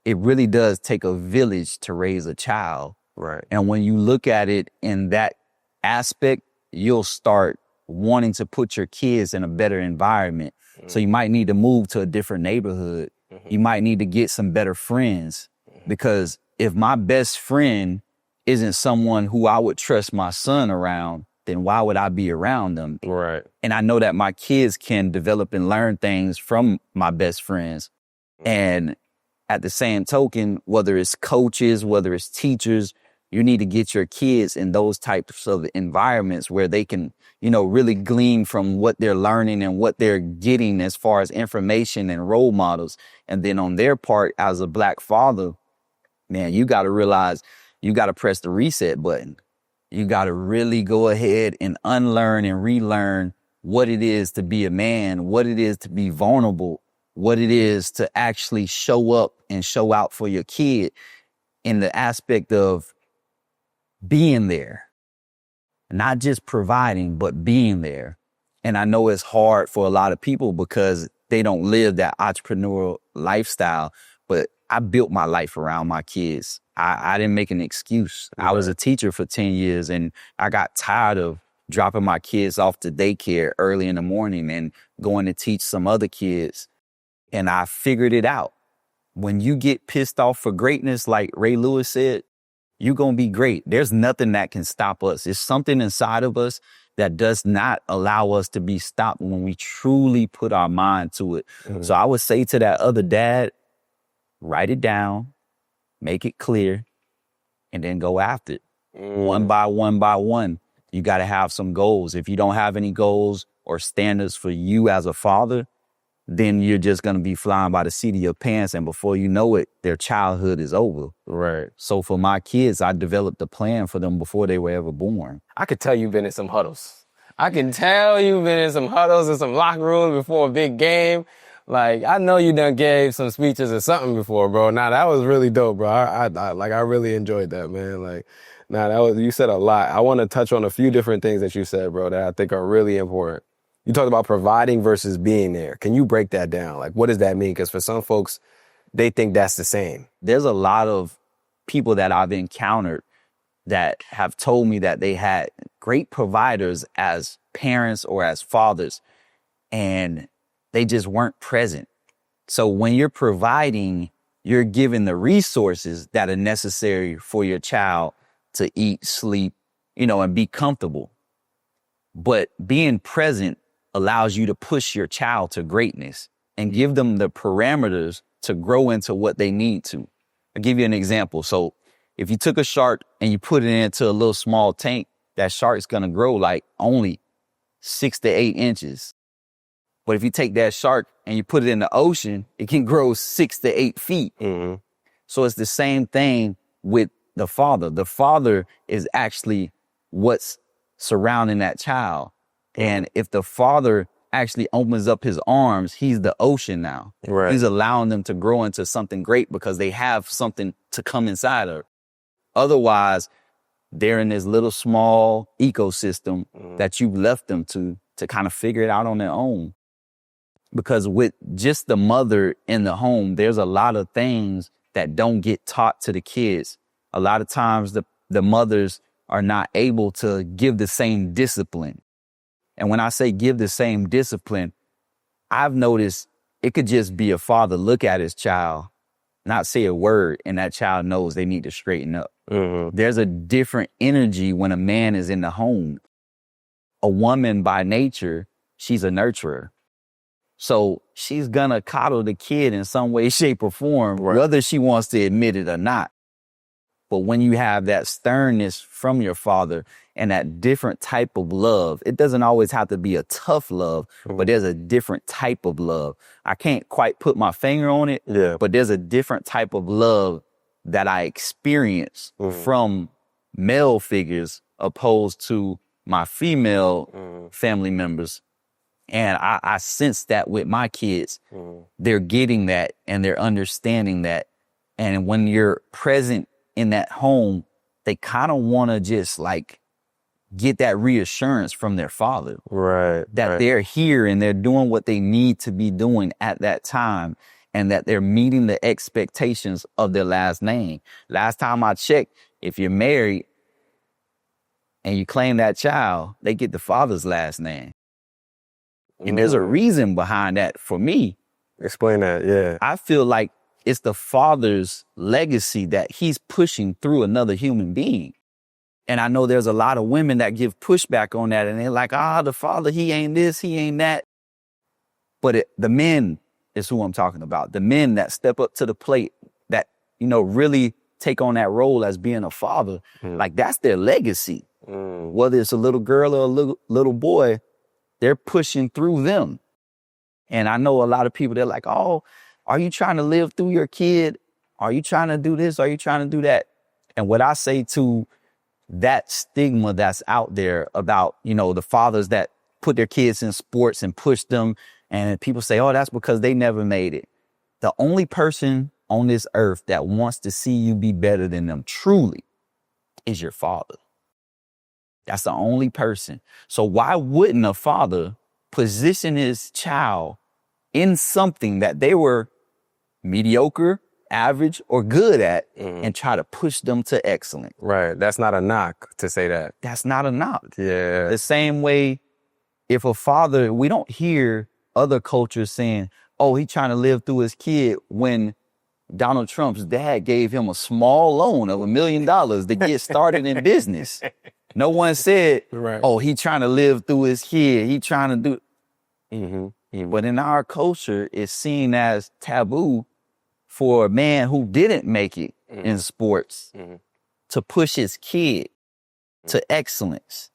it really does take a village to raise a child. Right. And when you look at it in that aspect, you'll start wanting to put your kids in a better environment. So you might need to move to a different neighborhood. You might need to get some better friends, because if my best friend isn't someone who I would trust my son around, then why would I be around them? Right. And I know that my kids can develop and learn things from my best friends. And at the same token, whether it's coaches, whether it's teachers, you need to get your kids in those types of environments where they can, really glean from what they're learning and what they're getting as far as information and role models. And then on their part, as a Black father, man, you got to realize you got to press the reset button. You got to really go ahead and unlearn and relearn what it is to be a man, what it is to be vulnerable, what it is to actually show up and show out for your kid in the aspect of being there, not just providing, but being there. And I know it's hard for a lot of people because they don't live that entrepreneurial lifestyle, but I built my life around my kids. I didn't make an excuse. I was a teacher for 10 years and I got tired of dropping my kids off to daycare early in the morning and going to teach some other kids. And I figured it out. When you get pissed off for greatness, like Ray Lewis said, you're going to be great. There's nothing that can stop us. It's something inside of us that does not allow us to be stopped when we truly put our mind to it. So I would say to that other dad, write it down, make it clear, and then go after it. One by one. You got to have some goals. If you don't have any goals or standards for you as a father, then you're just going to be flying by the seat of your pants. And before you know it, their childhood is over. Right. So for my kids, I developed a plan for them before they were ever born. I could tell you've been in some huddles. I can tell you've been in some huddles and some locker rooms before a big game. Like, I know you done gave some speeches or something before, bro. Now, that was really dope, bro. I really enjoyed that, man. Like, you said a lot. I want to touch on a few different things that you said, bro, that I think are really important. You talked about providing versus being there. Can you break that down? Like, what does that mean? Because for some folks, they think that's the same. There's a lot of people that I've encountered that have told me that they had great providers as parents or as fathers, and they just weren't present. So when you're providing, you're giving the resources that are necessary for your child to eat, sleep, and be comfortable. But being present allows you to push your child to greatness and give them the parameters to grow into what they need to. I'll give you an example. So if you took a shark and you put it into a little small tank, that shark's going to grow like only 6 to 8 inches. But if you take that shark and you put it in the ocean, it can grow 6 to 8 feet. So it's the same thing with the father. The father is actually what's surrounding that child. And if the father actually opens up his arms, he's the ocean now. Right. He's allowing them to grow into something great because they have something to come inside of. Otherwise, they're in this little small ecosystem that you've left them to kind of figure it out on their own. Because with just the mother in the home, there's a lot of things that don't get taught to the kids. A lot of times the mothers are not able to give the same discipline. And when I say give the same discipline, I've noticed it could just be a father look at his child, not say a word, and that child knows they need to straighten up. There's a different energy when a man is in the home. A woman by nature, she's a nurturer. So she's gonna coddle the kid in some way, shape, or form, whether she wants to admit it or not. But when you have that sternness from your father and that different type of love, it doesn't always have to be a tough love, but there's a different type of love. I can't quite put my finger on it, but there's a different type of love that I experience from male figures opposed to my female family members. And I sense that with my kids, they're getting that and they're understanding that. And when you're present in that home, they kind of want to just like get that reassurance from their father. That they're here and they're doing what they need to be doing at that time. and that they're meeting the expectations of their last name. Last time I checked, if you're married and you claim that child, they get the father's last name. And there's a reason behind that for me. Explain that, yeah. I feel like it's the father's legacy that he's pushing through another human being. And I know there's a lot of women that give pushback on that, and they're like, the father, he ain't this, he ain't that. But the men is who I'm talking about. The men that step up to the plate, that, really take on that role as being a father. Like, that's their legacy. Whether it's a little girl or a little boy, they're pushing through them. And I know a lot of people, they're like, are you trying to live through your kid? Are you trying to do this? Are you trying to do that? And what I say to that stigma that's out there about, the fathers that put their kids in sports and push them, and people say, that's because they never made it. The only person on this earth that wants to see you be better than them truly is your father. That's the only person. So why wouldn't a father position his child in something that they were mediocre, average, or good at, and try to push them to excellence? Right. That's not a knock to say that. That's not a knock. Yeah. The same way, if a father, we don't hear other cultures saying, he trying to live through his kid, when Donald Trump's dad gave him a small loan of $1 million to get started in business. No one said, he trying to live through his kid. He trying to do. But in our culture, it's seen as taboo for a man who didn't make it in sports to push his kid to excellence.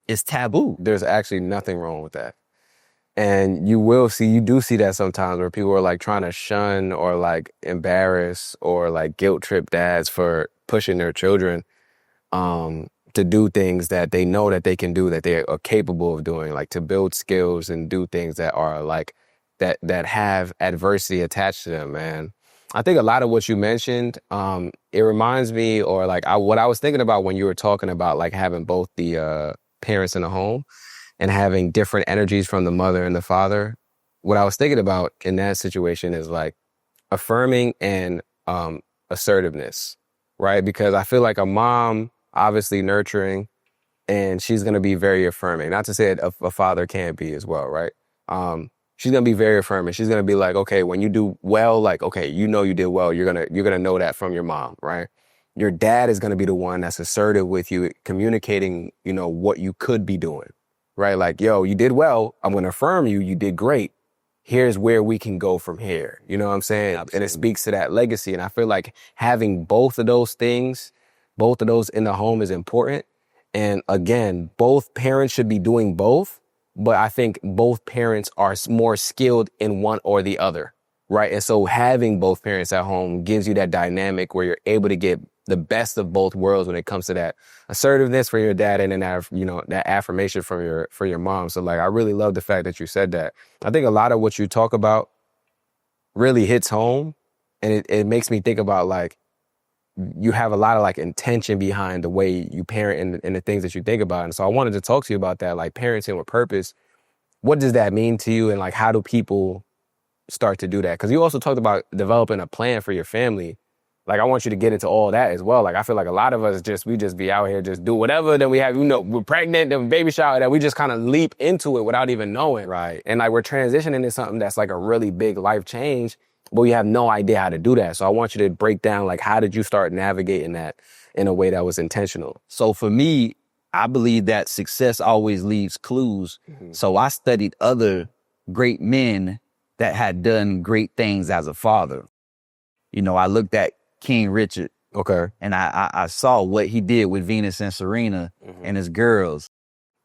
It's taboo. There's actually nothing wrong with that. And you do see that sometimes where people are like trying to shun or like embarrass or like guilt trip dads for pushing their children to do things that they know that they can do, that they are capable of doing, like to build skills and do things that are like that have adversity attached to them, man. I think a lot of what you mentioned, it reminds me, or like what I was thinking about when you were talking about like having both the parents in the home and having different energies from the mother and the father. What I was thinking about in that situation is like affirming and assertiveness, right? Because I feel like a mom, obviously nurturing, and she's going to be very affirming. Not to say that a father can't be as well, right? She's going to be very affirming. She's going to be like, okay, when you do well, like, okay, you did well. You're going to know that from your mom, right? Your dad is going to be the one that's assertive with you, communicating, what you could be doing, right? Like, yo, you did well. I'm going to affirm you. You did great. Here's where we can go from here. You know what I'm saying? Absolutely. And it speaks to that legacy. And I feel like having both of those things, both of those in the home is important. And again, both parents should be doing both, but I think both parents are more skilled in one or the other, right? And so having both parents at home gives you that dynamic where you're able to get the best of both worlds when it comes to that assertiveness for your dad and then that affirmation from your mom. So like, I really love the fact that you said that. I think a lot of what you talk about really hits home, and it makes me think about like, you have a lot of like intention behind the way you parent and the things that you think about. And so I wanted to talk to you about that, like parenting with purpose. What does that mean to you? And like, how do people start to do that? Because you also talked about developing a plan for your family. Like, I want you to get into all that as well. Like, I feel like a lot of us we just be out here, just do whatever. Then we have, we're pregnant, then baby shower, that we just kind of leap into it without even knowing. Right. And like, we're transitioning into something that's like a really big life change, but we have no idea how to do that. So I want you to break down, like, how did you start navigating that in a way that was intentional? So for me, I believe that success always leaves clues. So I studied other great men that had done great things as a father. I looked at King Richard. Okay. And I saw what he did with Venus and Serena and his girls.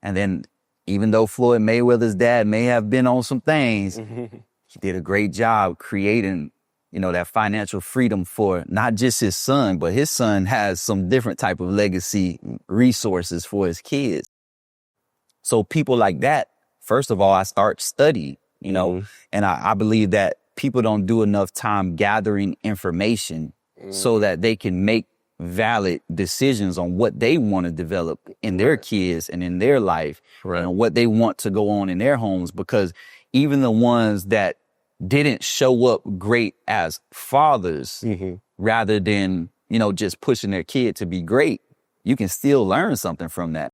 And then even though Floyd Mayweather's dad may have been on some things, he did a great job creating, that financial freedom for not just his son, but his son has some different type of legacy resources for his kids. So people like that, first of all, I start studying, and I believe that people don't do enough time gathering information so that they can make valid decisions on what they want to develop in their kids and in their life, and what they want to go on in their homes. Because even the ones that didn't show up great as fathers, rather than, just pushing their kid to be great, you can still learn something from that.